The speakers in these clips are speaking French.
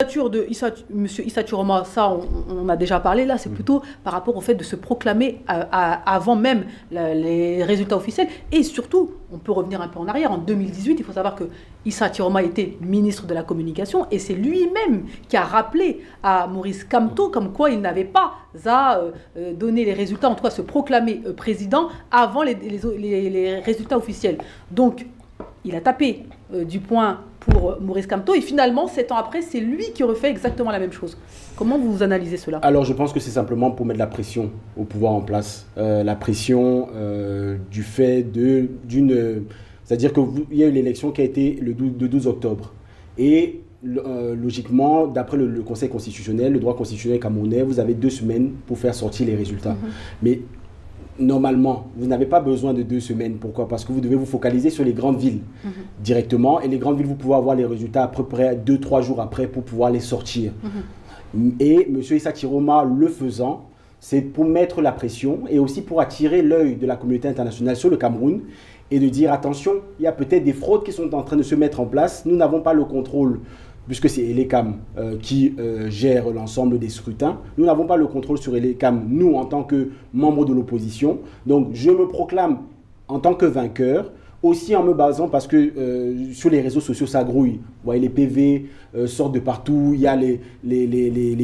De M. Issa Chiroma, ça on a déjà parlé, là c'est plutôt par rapport au fait de se proclamer avant même les résultats officiels. Et surtout, on peut revenir un peu en arrière, en 2018, il faut savoir que Issa Chiroma était ministre de la Communication et c'est lui-même qui a rappelé à Maurice Kamto comme quoi il n'avait pas à donner les résultats, en tout cas se proclamer président avant les résultats officiels. Donc il a tapé du poing pour Maurice Kamto et finalement, 7 ans après, c'est lui qui refait exactement la même chose. Comment vous analysez cela? Alors je pense que c'est simplement pour mettre la pression au pouvoir en place. La pression du fait d'une... C'est-à-dire qu'il y a eu l'élection qui a été le 12 octobre. Et logiquement, d'après le Conseil constitutionnel, le droit constitutionnel camerounais, vous avez 2 semaines pour faire sortir les résultats. Mais normalement, vous n'avez pas besoin de 2 semaines. Pourquoi? Parce que vous devez vous focaliser sur les grandes villes directement. Et les grandes villes, vous pouvez avoir les résultats à peu près 2-3 jours après pour pouvoir les sortir. Et M. Issa Chiroma, le faisant, c'est pour mettre la pression et aussi pour attirer l'œil de la communauté internationale sur le Cameroun et de dire attention, il y a peut-être des fraudes qui sont en train de se mettre en place. Nous n'avons pas le contrôle, puisque c'est Elecam qui gère l'ensemble des scrutins. Nous n'avons pas le contrôle sur Elecam, nous, en tant que membres de l'opposition. Donc, je me proclame en tant que vainqueur, aussi en me basant, parce que sur les réseaux sociaux, ça grouille. Vous voyez, les PV sortent de partout. Il y a les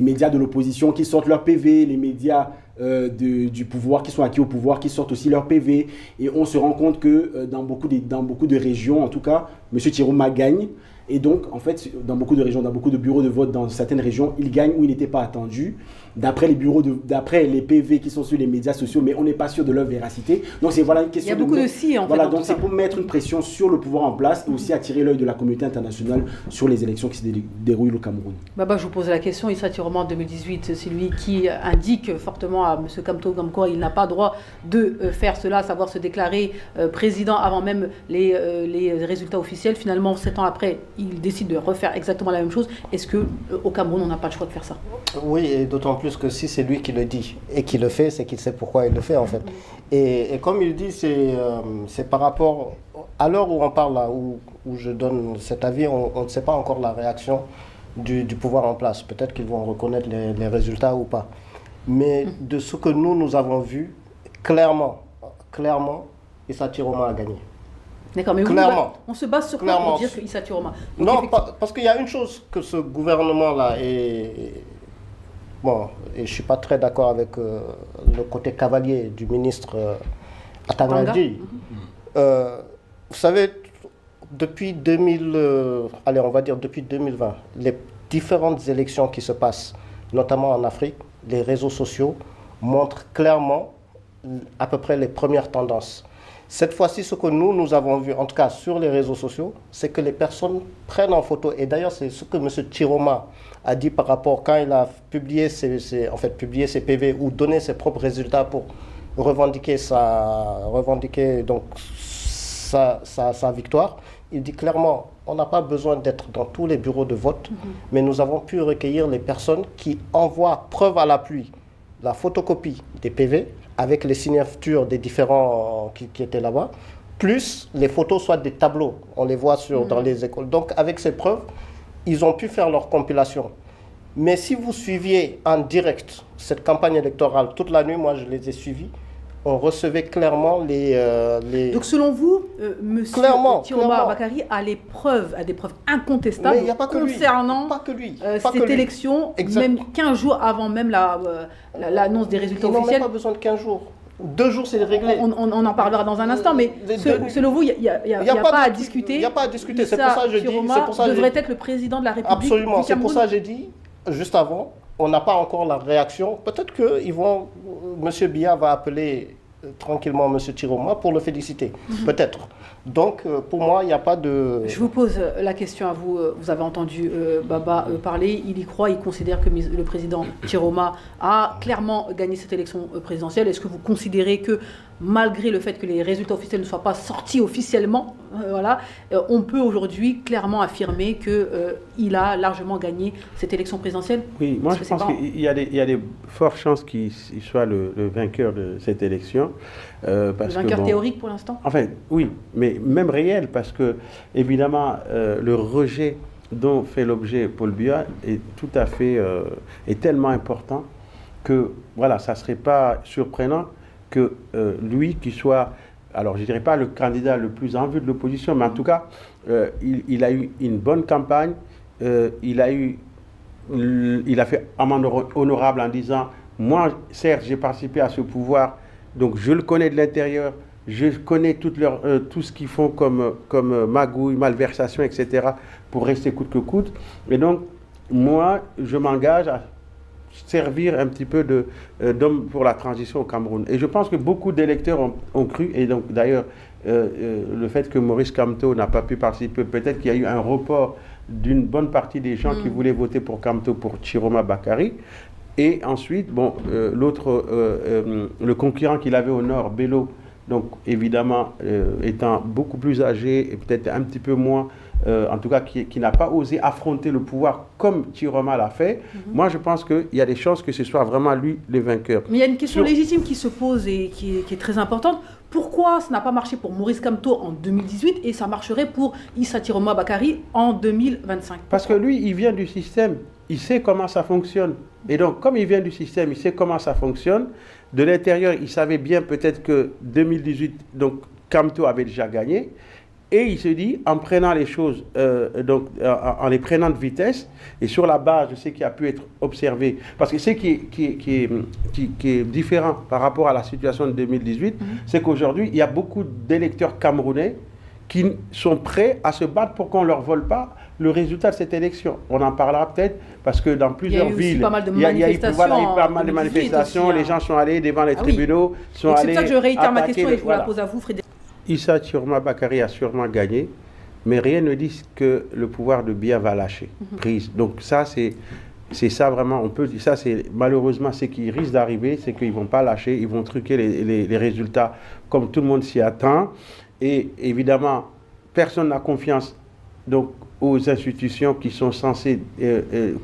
médias de l'opposition qui sortent leurs PV, les médias du pouvoir, qui sont acquis au pouvoir, qui sortent aussi leurs PV. Et on se rend compte que dans beaucoup de régions, en tout cas, M. Chiroma gagne. Et donc, en fait, dans beaucoup de régions, dans beaucoup de bureaux de vote, dans certaines régions, il gagne où il n'était pas attendu, d'après les PV qui sont sur les médias sociaux, mais on n'est pas sûr de leur véracité. Donc, c'est une question. Il y a beaucoup de si, en fait. Voilà, donc c'est pour mettre une pression sur le pouvoir en place et aussi attirer l'œil de la communauté internationale sur les élections qui se déroulent au Cameroun. Baba, je vous pose la question. Issa Chiroma en 2018, c'est lui qui indique fortement à M. Kamto comme quoi il n'a pas droit de faire cela, à savoir se déclarer président avant même les résultats officiels. Finalement, 7 ans après, il décide de refaire exactement la même chose. Est-ce qu'au Cameroun, on n'a pas le choix de faire ça? Oui, et d'autant plus que si c'est lui qui le dit et qui le fait, c'est qu'il sait pourquoi il le fait en fait. Et comme il dit, c'est par rapport à l'heure où on parle là, où je donne cet avis, on ne sait pas encore la réaction du pouvoir en place. Peut-être qu'ils vont reconnaître les résultats ou pas. Mais de ce que nous avons vu, clairement, Issa Chiroma a gagné. D'accord, mais on se base sur quoi pour dire que Issa Chiroma? Non, parce qu'il y a une chose que ce gouvernement-là est... Bon, et je ne suis pas très d'accord avec le côté cavalier du ministre Atangadi. Vous savez, depuis on va dire depuis 2020, les différentes élections qui se passent, notamment en Afrique, les réseaux sociaux montrent clairement à peu près les premières tendances. Cette fois-ci, ce que nous avons vu, en tout cas sur les réseaux sociaux, c'est que les personnes prennent en photo. Et d'ailleurs, c'est ce que M. Chiroma a dit par rapport, quand il a publié ses PV ou donné ses propres résultats pour revendiquer sa victoire. Il dit clairement, on n'a pas besoin d'être dans tous les bureaux de vote, mais nous avons pu recueillir les personnes qui envoient preuve à l'appui la photocopie des PV, avec les signatures des différents qui étaient là-bas, plus les photos soit des tableaux, on les voit dans les écoles. Donc avec ces preuves, ils ont pu faire leur compilation. Mais si vous suiviez en direct cette campagne électorale toute la nuit, moi je les ai suivis, on recevait clairement les... Donc selon vous, M. Chiroma Bakary a des preuves incontestables concernant cette élection, même 15 jours avant même l'annonce des résultats officiels. Ils n'ont même pas besoin de 15 jours. 2 jours, c'est réglé. On en parlera dans un instant, mais selon vous, il n'y a pas à discuter. Il n'y a pas à discuter, c'est pour ça que je dis... devrait être le président de la République. Absolument, c'est pour ça que j'ai dit, juste avant, on n'a pas encore la réaction. Peut-être que M. Biya va appeler tranquillement M. Chiroma pour le féliciter. Peut-être. Donc, pour moi, il n'y a pas de... Je vous pose la question à vous. Vous avez entendu Baba parler. Il y croit, il considère que le président Chiroma a clairement gagné cette élection présidentielle. Est-ce que vous considérez que, malgré le fait que les résultats officiels ne soient pas sortis officiellement, on peut aujourd'hui clairement affirmer qu'il a largement gagné cette élection présidentielle? Oui, moi je pense qu'il y a des fortes chances qu'il soit le vainqueur de cette élection. Le vainqueur théorique pour l'instant? Enfin, oui, mais même réel, parce que, évidemment, le rejet dont fait l'objet Paul Biya est tout à fait, est tellement important que, voilà, ça ne serait pas surprenant que lui qui soit, alors je ne dirais pas le candidat le plus en vue de l'opposition, mais en tout cas, il a eu une bonne campagne, il a fait amende honorable en disant, moi, certes, j'ai participé à ce pouvoir, donc je le connais de l'intérieur, je connais tout ce qu'ils font comme magouille, malversation, etc., pour rester coûte que coûte. Et donc, moi, je m'engage à servir un petit peu d'homme pour la transition au Cameroun. Et je pense que beaucoup d'électeurs ont cru, et donc d'ailleurs, le fait que Maurice Kamto n'a pas pu participer, peut-être qu'il y a eu un report d'une bonne partie des gens qui voulaient voter pour Kamto, pour Chiroma Bakary. Et ensuite, bon, le concurrent qu'il avait au nord, Bello, donc évidemment étant beaucoup plus âgé et peut-être un petit peu moins, en tout cas qui n'a pas osé affronter le pouvoir comme Chiroma l'a fait, moi je pense qu'il y a des chances que ce soit vraiment lui le vainqueur. Mais il y a une question légitime qui se pose et qui est très importante. Pourquoi ça n'a pas marché pour Maurice Kamto en 2018 et ça marcherait pour Issa Chiroma Bakary en 2025? Parce que lui, il vient du système, il sait comment ça fonctionne. Et donc, comme il vient du système, il sait comment ça fonctionne. De l'intérieur, il savait bien peut-être que 2018, donc Kamto avait déjà gagné. Et il se dit, en prenant les choses, en les prenant de vitesse, et sur la base de ce qui a pu être observé, parce que ce qui est différent par rapport à la situation de 2018, c'est qu'aujourd'hui, il y a beaucoup d'électeurs camerounais qui sont prêts à se battre pour qu'on ne leur vole pas le résultat de cette élection. On en parlera peut-être parce que dans plusieurs villes, il y a eu pas mal de manifestations, les gens sont allés devant les tribunaux, sont allés. C'est pour ça que je réitère ma question et je vous la pose à vous, Frédéric. Issa Chiroma Bakary a sûrement gagné, mais rien ne dit que le pouvoir de Biya va lâcher prise. Donc ça, c'est ça vraiment, on peut dire, ça c'est malheureusement ce qui risque d'arriver, c'est qu'ils ne vont pas lâcher, ils vont truquer les résultats comme tout le monde s'y attend. Et évidemment, personne n'a confiance donc, aux institutions qui sont censées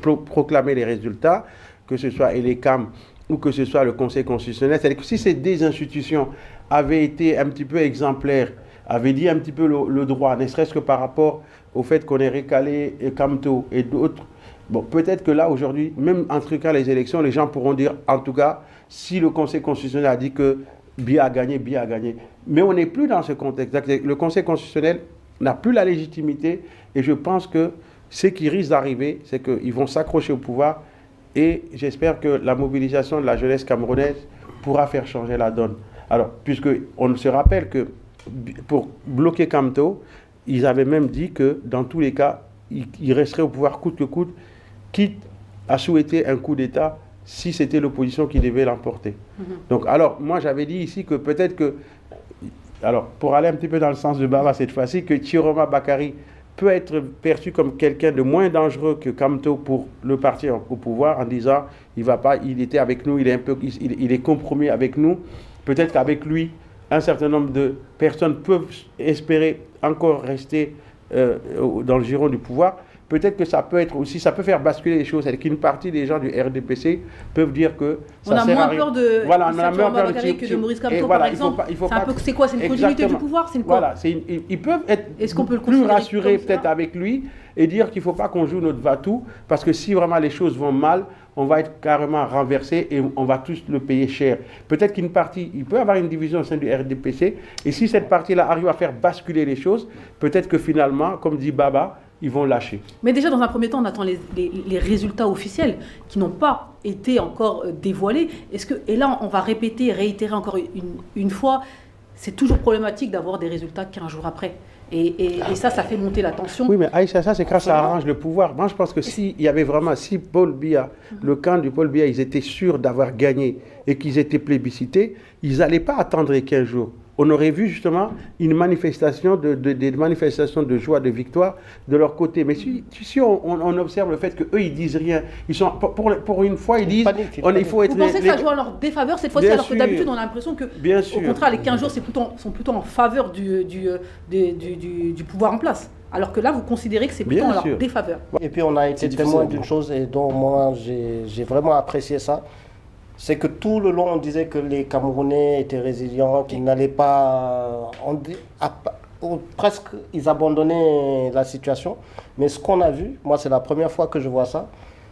proclamer les résultats, que ce soit ELECAM ou que ce soit le Conseil constitutionnel. C'est-à-dire que si ces deux institutions avaient été un petit peu exemplaires, avaient dit un petit peu le droit, ne serait-ce que par rapport au fait qu'on ait recalé Kamto et d'autres, bon, peut-être que là, aujourd'hui, même en truquant les élections, les gens pourront dire, en tout cas, si le Conseil constitutionnel a dit que Biya a gagné, Biya a gagné. Mais on n'est plus dans ce contexte. Le Conseil constitutionnel n'a plus la légitimité et je pense que ce qui risque d'arriver, c'est qu'ils vont s'accrocher au pouvoir et j'espère que la mobilisation de la jeunesse camerounaise pourra faire changer la donne. Alors, puisqu'on se rappelle que pour bloquer Kamto, ils avaient même dit que dans tous les cas, ils resteraient au pouvoir coûte que coûte, quitte à souhaiter un coup d'État si c'était l'opposition qui devait l'emporter. Donc, alors, moi, j'avais dit ici que peut-être que, alors, pour aller un petit peu dans le sens de Baba cette fois-ci, que Chiroma Bakary peut être perçu comme quelqu'un de moins dangereux que Kamto pour le parti au pouvoir, en disant, il était avec nous, il est compromis avec nous. Peut-être qu'avec lui, un certain nombre de personnes peuvent espérer encore rester dans le giron du pouvoir. Peut-être que ça peut être aussi, ça peut faire basculer les choses. C'est-à-dire qu'une partie des gens du RDPC peuvent dire que ça sert à rien. On a moins peur de voilà, on a moins peur que de Maurice Kamto, par exemple. C'est quoi? C'est une continuité du pouvoir? C'est quoi? Voilà, ils peuvent être plus rassurés peut-être avec lui et dire qu'il ne faut pas qu'on joue notre va-tout parce que si vraiment les choses vont mal, on va être carrément renversé et on va tous le payer cher. Peut-être qu'une partie, il peut y avoir une division au sein du RDPC et si cette partie-là arrive à faire basculer les choses, peut-être que finalement, comme dit Baba, ils vont lâcher. Mais déjà, dans un premier temps, on attend les résultats officiels qui n'ont pas été encore dévoilés. Et là, on va réitérer encore une fois, c'est toujours problématique d'avoir des résultats 15 jours après. Et ça fait monter la tension. Oui, mais Aïcha, ça c'est quand ça arrange le pouvoir. Moi, je pense que si Paul Biya, le camp du Paul Biya, ils étaient sûrs d'avoir gagné et qu'ils étaient plébiscités, ils n'allaient pas attendre les 15 jours. On aurait vu justement une manifestation des manifestations de joie, de victoire de leur côté. Mais si on observe le fait qu'eux, ils disent rien, ils sont, pour une fois, ils disent... il faut être Vous pensez que ça joue en leur défaveur cette fois-ci, alors que d'habitude, on a l'impression que, au contraire, les 15 jours sont plutôt en faveur du pouvoir en place. Alors que là, vous considérez que c'est plutôt en leur défaveur. Et puis, on a été témoin d'une chose et dont moi, j'ai vraiment apprécié ça. C'est que tout le long, on disait que les Camerounais étaient résilients, qu'ils n'allaient pas... presque, ils abandonnaient la situation. Mais ce qu'on a vu, moi c'est la première fois que je vois ça,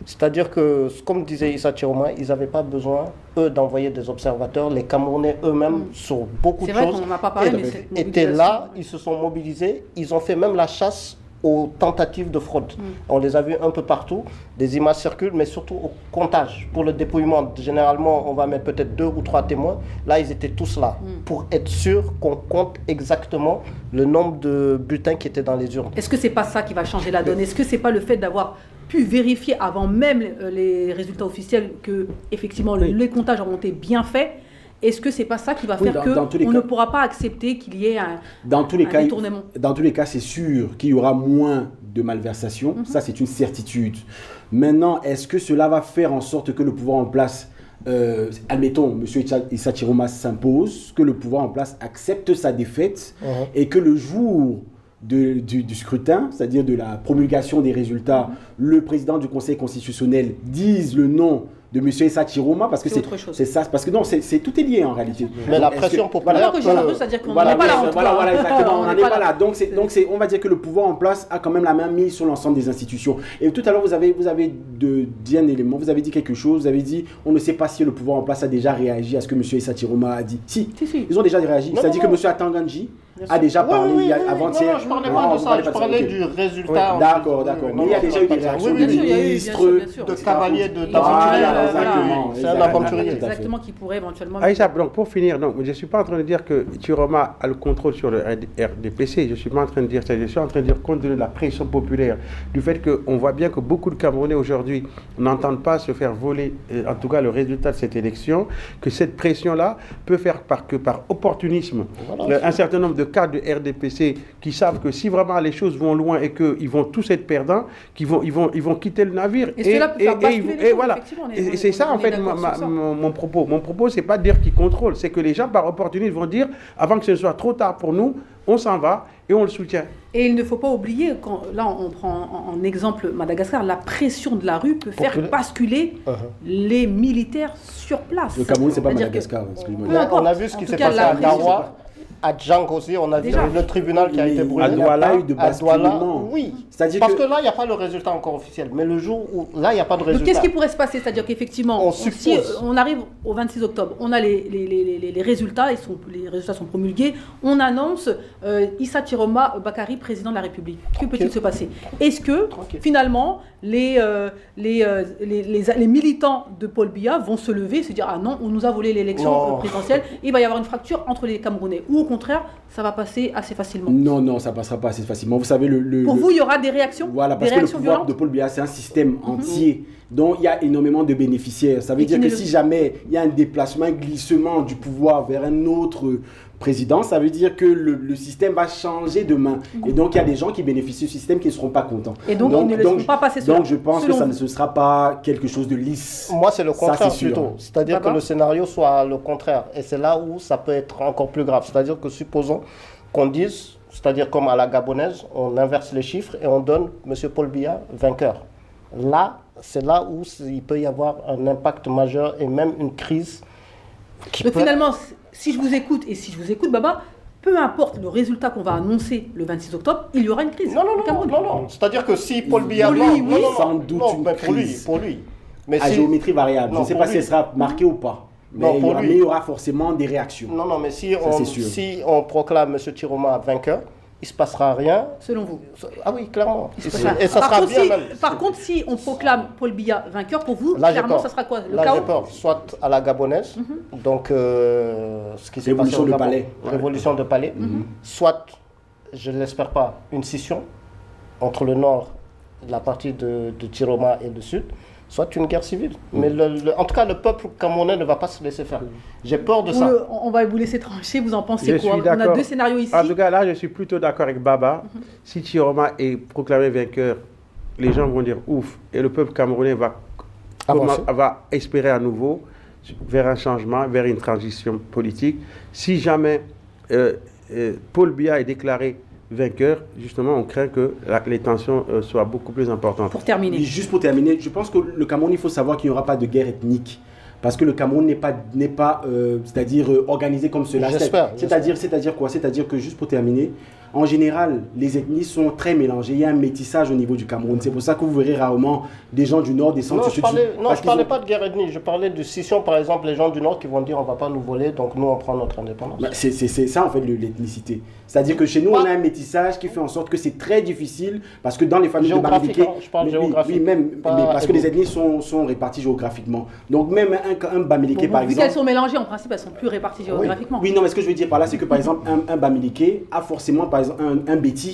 c'est-à-dire que, comme disait Issa Chiroma, ils n'avaient pas besoin, eux, d'envoyer des observateurs. Les Camerounais eux-mêmes, sur beaucoup de choses, c'est vrai qu'on n'en a pas parlé, mais cette étaient là, mobilisation, ils se sont mobilisés, ils ont fait même la chasse aux tentatives de fraude. On les a vus un peu partout, des images circulent, mais surtout au comptage, pour le dépouillement. Généralement, on va mettre peut-être 2 ou 3 témoins. Là, ils étaient tous là, pour être sûr qu'on compte exactement le nombre de bulletins qui étaient dans les urnes. Est-ce que c'est pas ça qui va changer la donne? Est-ce que c'est pas le fait d'avoir pu vérifier avant même les résultats officiels que effectivement les comptages ont été bien faits? Est-ce que c'est pas ça qui va faire qu'on ne pourra pas accepter qu'il y ait un détournement? Dans tous les cas, c'est sûr qu'il y aura moins de malversations. Ça, c'est une certitude. Maintenant, est-ce que cela va faire en sorte que le pouvoir en place, admettons, M. Issa Chiroma s'impose, que le pouvoir en place accepte sa défaite et que le jour du scrutin, c'est-à-dire de la promulgation des résultats, le président du Conseil constitutionnel dise le nom de M. Issa Chiroma, parce que c'est ça, parce que non, tout est lié en réalité. Mais la pression populaire, c'est-à-dire qu'on n'est pas là. Voilà, exactement, on n'en est pas là. Donc, on va dire que le pouvoir en place a quand même la main mise sur l'ensemble des institutions. Et tout à l'heure, vous avez dit un élément, vous avez dit quelque chose, vous avez dit, on ne sait pas si le pouvoir en place a déjà réagi à ce que M. Issa Chiroma a dit. Si. Ils ont déjà réagi. C'est-à-dire que M. Atanganji a déjà parlé avant-hier. Non, je parlais pas de ça, je parlais du résultat. D'accord. Mais il y a déjà eu des réactions du ministre, de cavalier, c'est un aventurier. Exactement, qui pourrait éventuellement... Aïssa, donc pour finir, je ne suis pas en train de dire que Chiroma a le contrôle sur le RDPC, je ne suis pas en train de dire ça, je suis en train de dire compte tenu de la pression populaire, du fait qu'on voit bien que beaucoup de Camerounais aujourd'hui n'entendent pas se faire voler, en tout cas le résultat de cette élection, que cette pression-là peut faire par opportunisme, un certain nombre de cadres de RDPC qui savent que si vraiment les choses vont loin et qu'ils vont tous être perdants, qu'ils vont quitter le navire. Et cela peut faire basculer les choses, voilà. Et c'est ça, en fait, mon propos. Mon propos, c'est pas de dire qu'ils contrôlent, c'est que les gens, par opportunisme, vont dire, avant que ce soit trop tard pour nous, on s'en va et on le soutient. Et il ne faut pas oublier, là on prend en exemple Madagascar, la pression de la rue peut faire basculer les militaires sur place. Le Cameroun, c'est pas Madagascar, excuse-moi. On a vu ce qui s'est passé à Garoua. À Djang aussi, on a vu le tribunal qui a été brûlé. À Douala, il y a eu de basculement. Oui, parce que là, il n'y a pas le résultat encore officiel. Mais le jour où, là, il n'y a pas de résultat. Donc, qu'est-ce qui pourrait se passer? C'est-à-dire qu'effectivement, si on arrive au 26 octobre, on a les résultats, les résultats sont promulgués, on annonce Issa Chiroma Bakary, président de la République. Que peut-il se passer? Est-ce que, finalement, les militants de Paul Biya vont se lever et se dire « Ah non, on nous a volé l'élection présidentielle, il va y avoir une fracture entre les Camerounais » ou au contraire, ça va passer assez facilement? Non, ça ne passera pas assez facilement. Vous savez, Pour vous, il y aura des réactions? Voilà, parce que le pouvoir de Paul Biya, c'est un système entier dont il y a énormément de bénéficiaires. Ça veut dire que si jamais il y a un déplacement, un glissement du pouvoir vers un autre président, ça veut dire que le système va changer de main. Et donc, il y a des gens qui bénéficient du système qui ne seront pas contents. Et donc ils ne laisseront pas passer cela. Donc, je pense que ça ne sera pas quelque chose de lisse. Moi, c'est le contraire plutôt. C'est-à-dire que le scénario soit le contraire. Et c'est là où ça peut être encore plus grave. C'est-à-dire que supposons qu'on dise, c'est-à-dire comme à la gabonaise, on inverse les chiffres et on donne M. Paul Biya vainqueur. Là, c'est là où il peut y avoir un impact majeur et même une crise. Donc finalement, si je vous écoute, Baba, peu importe le résultat qu'on va annoncer le 26 octobre, il y aura une crise. Non. C'est-à-dire que si Paul Biya... Sans doute une crise. Pour lui. Mais à géométrie variable. Je ne sais pas si elle sera marquée ou pas. Mais il y aura forcément des réactions. Non, mais si on proclame M. Chiroma vainqueur, il ne se passera rien. Selon vous? Ah oui, clairement. Et ça sera bien même. Par contre, si on proclame Paul Biya vainqueur, pour vous, clairement, ça sera quoi? Le chaos? J'ai peur. Soit à la gabonaise, donc ce qui s'est passé au Gabon, révolution de palais, soit, je ne l'espère pas, une scission entre le nord, la partie de Chiroma et le sud, soit une guerre civile. Mais en tout cas, le peuple camerounais ne va pas se laisser faire. J'ai peur de ça. On va vous laisser trancher, vous en pensez quoi? On a deux scénarios ici. En tout cas, là, je suis plutôt d'accord avec Baba. Si Chiroma est proclamé vainqueur, les gens vont dire ouf, et le peuple camerounais va espérer à nouveau vers un changement, vers une transition politique. Si jamais Paul Biya est déclaré vainqueur, justement, on craint que les tensions soient beaucoup plus importantes. Pour terminer. Juste pour terminer, je pense que le Cameroun, il faut savoir qu'il n'y aura pas de guerre ethnique. Parce que le Cameroun n'est pas c'est-à-dire organisé comme cela. J'espère. C'est-à-dire quoi? C'est-à-dire que, juste pour terminer, En général, les ethnies sont très mélangées. Il y a un métissage au niveau du Cameroun. C'est pour ça que vous verrez rarement des gens du Nord descendre Non, sur je le Sud. ne parlais pas de guerre ethnique, je parlais de scission, par exemple, les gens du Nord qui vont dire on ne va pas nous voler, donc nous on prend notre indépendance. C'est ça en fait l'ethnicité. C'est-à-dire que chez nous, on a un métissage qui fait en sorte que c'est très difficile parce que dans les familles de Géographique, Bamileke, je parle géographique. oui, même, Pas mais parce que les ethnique. ethnies sont réparties géographiquement. Donc même un Bamileke par Vu exemple. qu'elles sont mélangées, en principe, elles sont plus réparties géographiquement. Oui, non, mais ce que je veux dire par là, c'est que par exemple, un Bamileke a forcément, par exemple, un Béti